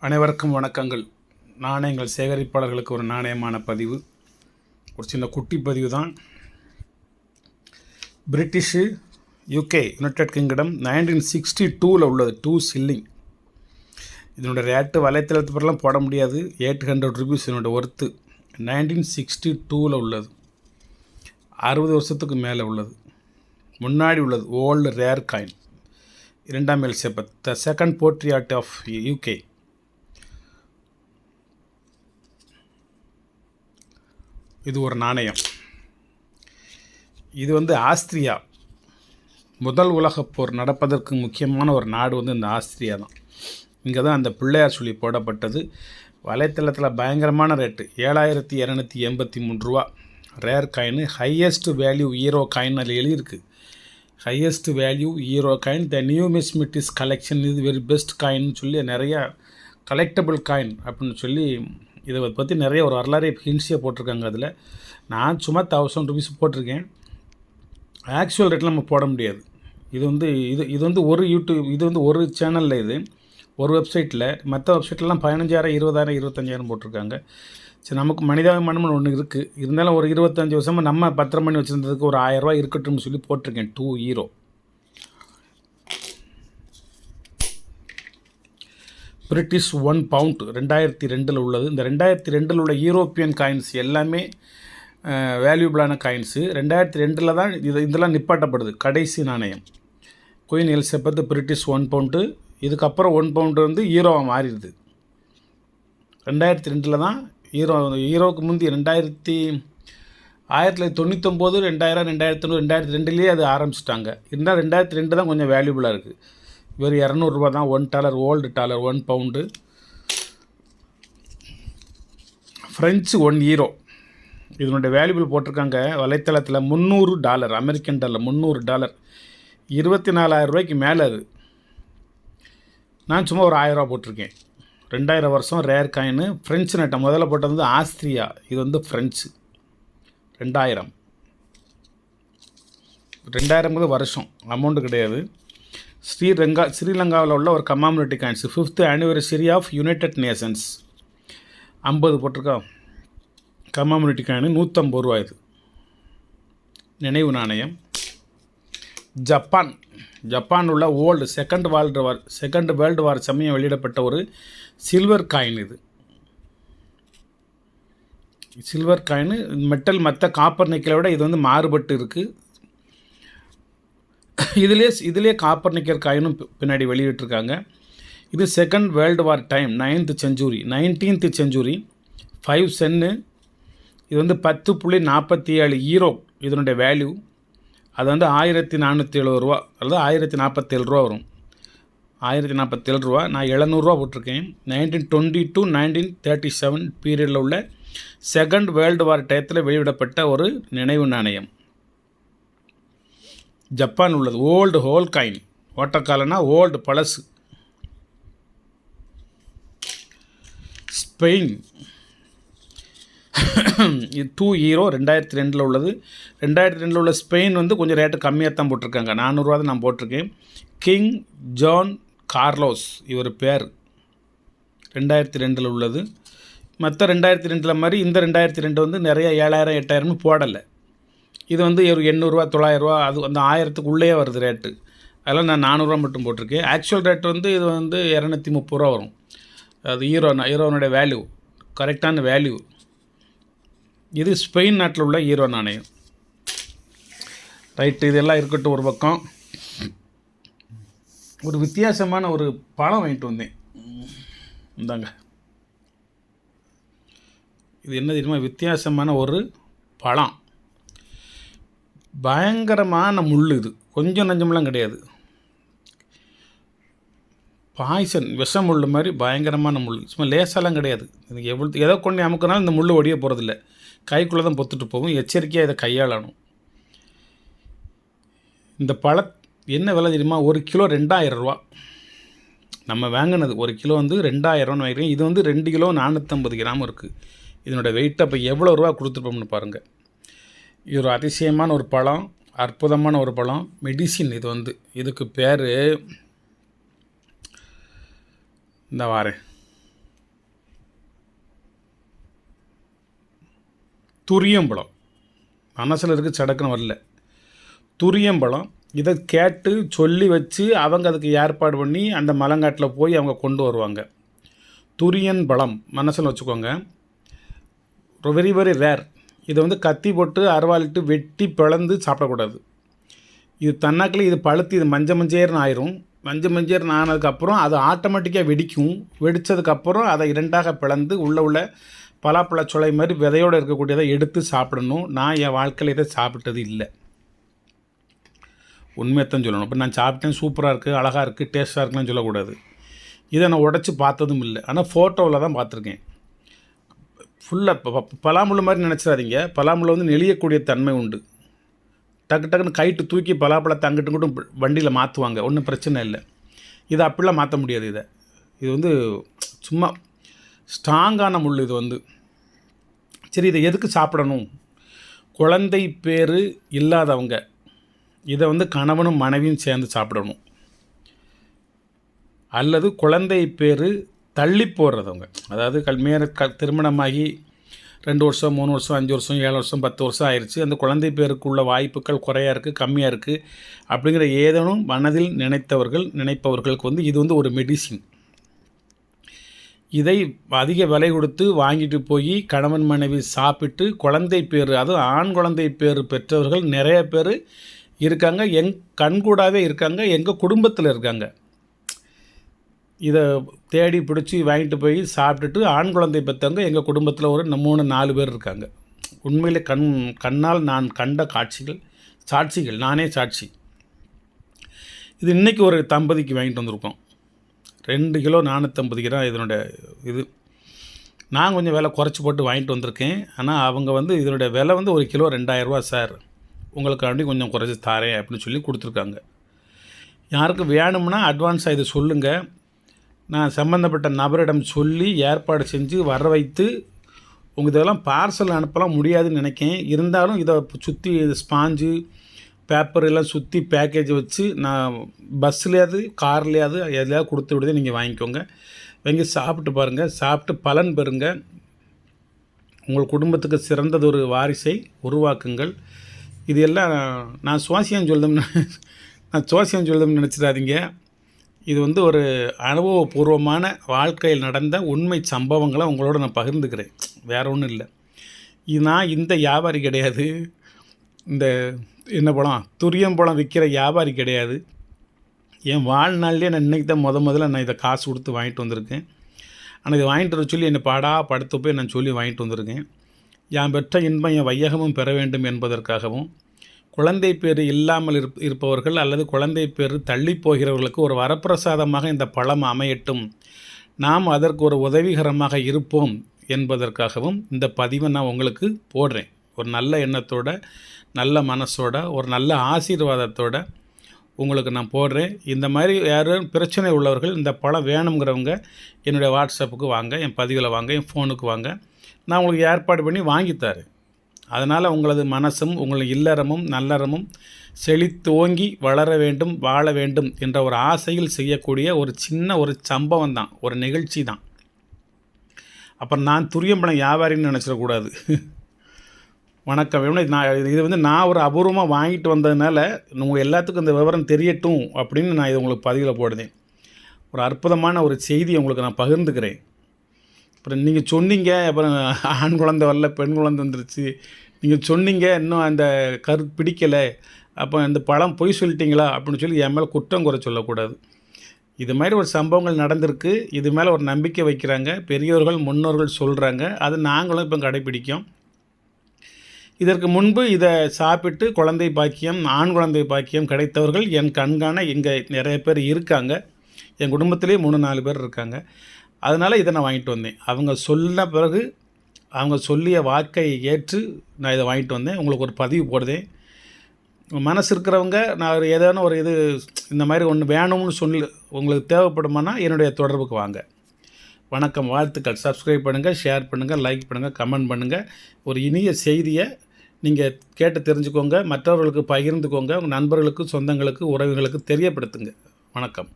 அனைவருக்கும் வணக்கங்கள். நாணயங்கள் சேகரிப்பாளர்களுக்கு ஒரு நாணயமான பதிவு, ஒரு சின்ன குட்டி பதிவு தான். பிரிட்டிஷு, யூகே, யுனைடெட் கிங்டம் 1962 உள்ளது. 2 shilling. இதனுடைய ரேட்டு வலைத்தளத்து பிறலாம் போட முடியாது. 800 rupees இதனுடைய ஒர்த்து. 1962 உள்ளது. 60 வருஷத்துக்கு மேலே உள்ளது. முன்னாடி உள்ளது ஓல்டு ரேர் காயின். 2ஆம் Elizabeth, the second portrait of UK. இது ஒரு நாணயம். இது ஆஸ்திரியா. முதல் உலகப் போர் நடப்பதற்கு முக்கியமான ஒரு நாடு இந்த ஆஸ்திரியா தான். இங்கே தான் அந்த பிள்ளையார் சொல்லி போடப்பட்டது. வலைத்தளத்தில் பயங்கரமான ரேட்டு, 7283 ரூபா. ரேர் காயின், ஹையஸ்ட் வேல்யூ ஈரோ காயின் அதில் எழுதியிருக்கு. ஹையஸ்ட் வேல்யூ ஈரோ காயின், த நியூமிஸ்மெட்டிக்ஸ் கலெக்ஷன், இது வெரி பெஸ்ட் காயின்னு சொல்லி நிறையா கலெக்டபிள் காயின் அப்படின்னு சொல்லி இதை பற்றி நிறைய ஒரு வரலாறு ஹின்ஸியாக போட்டிருக்காங்க. அதில் நான் சும்மா 1000 rupees போட்டிருக்கேன். ஆக்சுவல் ரேட்டில் நம்ம போட முடியாது. இது ஒரு யூடியூப், ஒரு சேனலில், இது ஒரு வெப்சைட்டில். மற்ற வெப்சைட்லாம் 15,000, 20,000, 25,000 போட்டிருக்காங்க. சரி, நமக்கு மனிதாபிமானம்னு ஒன்று இருக்குது. இருந்தாலும் ஒரு 25 வருஷமாக நம்ம பத்திரம் பண்ணி வச்சுருந்ததுக்கு ஒரு 1000 ரூபா இருக்கட்டும்னு சொல்லி போட்டிருக்கேன். 2 euro. பிரிட்டிஷ் 1 pound 2002 உள்ளது. இந்த 2002 உள்ள யூரோப்பியன் காயின்ஸ் எல்லாமே வேல்யூபிளான காயின்ஸு. 2002 தான் இதெல்லாம் நிப்பாட்டப்படுது. கடைசி நாணயம் குயின் எலிசபெத் பிரிட்டிஷ் 1 pound. இதுக்கப்புறம் 1 pound ஈரோவாக மாறிடுது. 2002 தான் ஈரோவுக்கு முந்தி 1999, 2000, 2001, 2002 அது ஆரம்பிச்சிட்டாங்க. இருந்தால் 2002 தான் கொஞ்சம் வேல்யூபிளாக இருக்குது. வெறும் 200 ரூபா தான். $1, old dollar 1 pound. French 1 euro. இதனுடைய வேல்யூபிள் போட்டிருக்காங்க வலைத்தளத்தில் $300, அமெரிக்கன் டாலர் $300, 24,000 ரூபாய்க்கு மேலே. அது நான் சும்மா ஒரு 1000 ரூபா போட்டிருக்கேன். 2000 வருஷம் ரேர் காயின். ஃப்ரெஞ்சு நட்டை முதல்ல போட்டது ஆஸ்திரியா. இது ஃப்ரெஞ்சு. 2000 வருஷம், அமௌண்ட்டு கிடையாது. ஸ்ரீலங்காவில் உள்ள ஒரு commemorative coins, 5th anniversary of United Nations. 50 போட்டிருக்கா கமாமினிட்டி காயின். 150 ரூபா. இது நினைவு நாணயம். ஜப்பான் உள்ள ஓல்டு செகண்ட் வேர்ல்டு வார் சமயம் வெளியிடப்பட்ட ஒரு சில்வர் காயின். இது சில்வர் காயின். மெட்டல் மற்ற காப்பர் நிக்கலை விட இது மாறுபட்டு இருக்குது. இதிலே காப்பர் நிக்கர் காயினும் பின்னாடி வெளியிட்டிருக்காங்க. இது second world war time, 19th century. 5 cents. இது 10.47 ஈரோ இதனுடைய வேல்யூ. அது 1470 ரூபா அல்லது 1047 ரூபா வரும். 1047 ரூபா. நான் 700 ரூபா போட்டிருக்கேன். 1920 to 1937 பீரியடில் உள்ள செகண்ட் வேர்ல்டு வார் டயத்தில் வெளியிடப்பட்ட ஒரு நினைவு நாணயம். ஜப்பான் உள்ளது ஓல்டு ஹோல் காயின். ஓட்டக்காலனா ஓல்டு பழசு. ஸ்பெயின், இது 2 euro 2002 உள்ளது. 2002 உள்ள ஸ்பெயின் கொஞ்சம் ரேட்டு கம்மியாக தான் போட்டிருக்காங்க. 400 ரூபா தான் நான் போட்டிருக்கேன். கிங் ஜான் கார்லோஸ் இவர் பேர். 2002 உள்ளது. மற்ற 2002 மாதிரி இந்த 2002 நிறைய 7,000, 8,000 போடலை. இது ஒரு 800 ரூபா, 900 ரூபா, அது 1000க்கு உள்ளே வருது ரேட்டு. அதெல்லாம் நான் 400 ரூபா மட்டும் போட்டிருக்கேன். ஆக்சுவல் ரேட் இது 230 ரூபா வரும். அது ஈரோனுடைய வேல்யூ, கரெக்டான வேல்யூ. இது ஸ்பெயின் நாட்டில் உள்ள ஈரோ நாணயம். ரைட்டு, இதெல்லாம் இருக்கட்டும் ஒரு பக்கம். ஒரு வித்தியாசமான ஒரு பழம் வாங்கிட்டு வந்தேன். இந்தாங்க. இது என்ன தெரியுமா? வித்தியாசமான ஒரு பழம். பயங்கரமான முள். இது கொஞ்சம் நஞ்சமெல்லாம் கிடையாது. பாய்சன், விஷ முள் மாதிரி பயங்கரமான முள். சும்மா லேசாலாம் கிடையாது. இது எதோ கொண்டு அமுக்கினாலும் இந்த முள் ஒடிய போகிறதில்ல. கைக்குள்ளே தான் பொத்துட்டு போகும். எச்சரிக்கையாக இதை கையாளணும். இந்த என்ன விலை தெரியுமா? 1 கிலோ 2000 ரூபா. நம்ம வாங்கினது 1 கிலோ 2000 வாங்கிக்கிறேன். இது 2 கிலோ 450 கிராம் இருக்குது. இதனோட வெயிட் அப்போ எவ்வளோ ரூபா கொடுத்துருப்போம்னு பாருங்கள். இது ஒரு அதிசயமான ஒரு பழம், அற்புதமான ஒரு பழம். மெடிசின். இதுக்கு பேர் இந்த வாரேன் துரியம்பழம் மனசில் இருக்குது, சடக்குன்னு வரல. துரியம்பழம் இதை கேட்டு சொல்லி வச்சு அவங்க அதுக்கு ஏற்பாடு பண்ணி அந்த மலங்காட்டில் போய் அவங்க கொண்டு வருவாங்க. துரியன் பழம் மனசில் வச்சுக்கோங்க, வெரி வெரி ரேர். இதை வந்து கத்தி போட்டு அருவாளிட்டு வெட்டி பிளந்து சாப்பிடக்கூடாது. இது தன்னாக்கில் இது பழுத்து இது மஞ்சேர்னு ஆயிரும். மஞ்சேர்னு ஆனதுக்கப்புறம் அது ஆட்டோமேட்டிக்காக வெடிக்கும். வெடித்ததுக்கப்புறம் அதை இரண்டாக பிளந்து உள்ள பலாப்பழச்சொலை மாதிரி விதையோடு இருக்கக்கூடியதை எடுத்து சாப்பிடணும். நான் என் வாழ்க்கையில் இதை சாப்பிட்டது இல்லை, உண்மையத்தான் சொல்லணும். இப்போ நான் சாப்பிட்டேன், சூப்பராக இருக்குது, அழகாக இருக்குது, டேஸ்ட்டாக இருக்குன்னு சொல்லக்கூடாது. இதை நான் உடச்சி பார்த்ததும் இல்லை, ஆனால் ஃபோட்டோவில் தான் பார்த்துருக்கேன். ஃபுல்லாக பலாமுள்ள மாதிரி நினச்சிடாதீங்க. பலாமுள்ள வந்து நெளியக்கூடிய தன்மை உண்டு. டக்குன்னு கைட்டு தூக்கி பலாப்பழத்தை அங்கிட்டு இங்கிட்டும் வண்டியில் மாற்றுவாங்க, ஒன்றும் பிரச்சனை இல்லை. இதை அப்படிலாம் மாற்ற முடியாது. இது வந்து சும்மா ஸ்ட்ராங்கான முள். இது வந்து சரி, இதை எதுக்கு சாப்பிடணும்? குழந்தை பேர் இல்லாதவங்க இதை வந்து கணவனும் மனைவியும் சேர்ந்து சாப்பிடணும். அல்லது குழந்தை பேர் தள்ளி போடுறதவங்க, அதாவது திருமணமாகி 2 வருஷம் 3 வருஷம் 5 வருஷம் 7 வருஷம் 10 வருஷம் ஆயிடுச்சு, அந்த குழந்தை பேருக்குள்ள வாய்ப்புகள் குறையாக இருக்குது, கம்மியாக இருக்குது அப்படிங்கிற ஏதேனும் மனதில் நினைப்பவர்களுக்கு வந்து இது வந்து ஒரு மெடிசின். இதை அதிக விலை கொடுத்து வாங்கிட்டு போய் கணவன் மனைவி சாப்பிட்டு குழந்தை பேர், அதுவும் ஆண் குழந்தை பேர் பெற்றவர்கள் நிறைய பேர் இருக்காங்க. கண்கூடாவே இருக்காங்க, எங்கள் குடும்பத்தில் இருக்காங்க. இதை தேடி பிடிச்சி வாங்கிட்டு போய் சாப்பிட்டுட்டு ஆண் குழந்தை பெற்றவங்க எங்கள் குடும்பத்தில் ஒரு 3-4 பேர் இருக்காங்க. உண்மையிலே கண்ணால் நான் கண்ட சாட்சிகள், நானே சாட்சி. இது இன்றைக்கி ஒரு தம்பதிக்கு வாங்கிட்டு வந்திருக்கோம். 2 கிலோ 450 கிராம் இதனுடைய இது. நான் கொஞ்சம் விலை குறைச்சி போட்டு வாங்கிட்டு வந்திருக்கேன். ஆனால் அவங்க வந்து இதனுடைய விலை வந்து 1 கிலோ 2000 ரூபா சார், உங்களுக்காண்டி கொஞ்சம் குறைச்சி தாரேன் அப்படின்னு சொல்லி கொடுத்துருக்காங்க. யாருக்கும் வேணும்னா அட்வான்ஸாக இதை சொல்லுங்கள், நான் சம்மந்தப்பட்ட நபரிடம் சொல்லி ஏற்பாடு செஞ்சு வர வைத்து உங்கள் இதெல்லாம் பார்சல் அனுப்பலாம் முடியாதுன்னு நினைக்கேன். இருந்தாலும் இதை சுற்றி ஸ்பாஞ்சு பேப்பர் எல்லாம் சுற்றி பேக்கேஜ் வச்சு நான் பஸ்லேயாவது கார்லேயாவது எதுலையாவது கொடுத்து விடுதே நீங்கள் வாங்கிக்கோங்க. வாங்கி சாப்பிட்டு பாருங்கள், சாப்பிட்டு பலன் பெறுங்க. உங்கள் குடும்பத்துக்கு சிறந்ததொரு வாரிசை உருவாக்குங்கள். இது எல்லாம் நான் சுவாசியம் சொல்லுதுன்னு நினச்சிடாதீங்க. இது வந்து ஒரு அனுபவபூர்வமான வாழ்க்கையில் நடந்த உண்மை சம்பவங்களை உங்களோட நான் பகிர்ந்துக்கிறேன், வேறு ஒன்றும் இல்லை. நான் இந்த வியாபாரி கிடையாது, இந்த என்ன பழம் துரியம்பழம் விற்கிற வியாபாரி கிடையாது. என் வாழ்நாள்லேயே நான் இன்றைக்கி தான் முதல்ல நான் இதை காசு கொடுத்து வாங்கிட்டு வந்திருக்கேன். ஆனால் இதை வாங்கிட்டு வர சொல்லி என்னை படுத்து போய் நான் சொல்லி வாங்கிட்டு வந்திருக்கேன். என் பெற்ற இன்பம் என் வையகமும் பெற வேண்டும் என்பதற்காகவும், குழந்தை பேர் இல்லாமல் இருப்பவர்கள் அல்லது குழந்தை பேர் தள்ளி போகிறவர்களுக்கு ஒரு வரப்பிரசாதமாக இந்த பழம் அமையட்டும், நாம் அதற்கு ஒரு உதவிகரமாக இருப்போம் என்பதற்காகவும் இந்த பதிவை நான் உங்களுக்கு போடுறேன். ஒரு நல்ல எண்ணத்தோட, நல்ல மனசோட, ஒரு நல்ல ஆசீர்வாதத்தோட உங்களுக்கு நான் போடுறேன். இந்த மாதிரி யாரும் பிரச்சனை உள்ளவர்கள் இந்த பழம் வேணுங்கிறவங்க என்னுடைய வாட்ஸ்அப்புக்கு வாங்க, என் பதிவில் வாங்க, என் ஃபோனுக்கு வாங்க, நான் உங்களுக்கு ஏற்பாடு பண்ணி வாங்கித்தரேன். அதனால் உங்களது மனசும் உங்களது இல்லறமும் நல்லறமும் செழித்தோங்கி வளர வேண்டும், வாழ வேண்டும் என்ற ஒரு ஆசையில் செய்யக்கூடிய ஒரு சம்பவம் தான், ஒரு நிகழ்ச்சி தான். அப்புறம் நான் துரியம்பழம் வியாபாரின்னு நினச்சிடக்கூடாது. வணக்கம். இது வந்து நான் ஒரு அபூர்வமாக வாங்கிட்டு வந்ததுனால உங்கள் எல்லாத்துக்கும் இந்த விவரம் தெரியட்டும் அப்படின்னு நான் இது உங்களுக்கு பதிவில் போடுதேன். ஒரு அற்புதமான ஒரு செய்தியை உங்களுக்கு நான் பகிர்ந்துக்கிறேன். அப்புறம் நீங்கள் சொன்னீங்க, அப்புறம் ஆண் குழந்தை வரல, பெண் குழந்தை வந்துருச்சு, நீங்கள் சொன்னீங்க இன்னும் அந்த கருத்து பிடிக்கலை, அப்போ இந்த பழம் பொய் சொல்லிட்டீங்களா அப்படின்னு சொல்லி என் மேலே குற்றம் குறை சொல்லக்கூடாது. இது மாதிரி ஒரு சம்பவங்கள் நடந்திருக்கு, இது மேலே ஒரு நம்பிக்கை வைக்கிறாங்க பெரியோர்கள் முன்னோர்கள் சொல்கிறாங்க, அது நாங்களும் இப்போ கடைப்பிடிக்கும். இதற்கு முன்பு இதை சாப்பிட்டு குழந்தை பாக்கியம், ஆண் குழந்தை பாக்கியம் கிடைத்தவர்கள் என் கண்காண இங்கே நிறைய பேர் இருக்காங்க. என் குடும்பத்திலே 3-4 பேர் இருக்காங்க. அதனால் இதை நான் வாங்கிட்டு வந்தேன். அவங்க சொன்ன பிறகு அவங்க சொல்லிய வாக்கை ஏற்று நான் இதை வாங்கிட்டு வந்தேன். உங்களுக்கு ஒரு பதிவு போடுதேன். மனசு இருக்கிறவங்க நான் ஏதான ஒரு இது இந்த மாதிரி ஒன்று வேணும்னு சொல்லி உங்களுக்கு தேவைப்படுமானா என்னுடைய தொடர்புக்கு வாங்க. வணக்கம், வாழ்த்துக்கள். சப்ஸ்கிரைப் பண்ணுங்கள், ஷேர் பண்ணுங்கள், லைக் பண்ணுங்கள், கமெண்ட் பண்ணுங்கள். ஒரு இனிய செய்தியை நீங்கள் கேட்டு தெரிஞ்சுக்கோங்க, மற்றவர்களுக்கு பகிர்ந்துக்கோங்க, உங்கள் நண்பர்களுக்கு, சொந்தங்களுக்கு, உறவுகளுக்கு தெரியப்படுத்துங்க. வணக்கம்.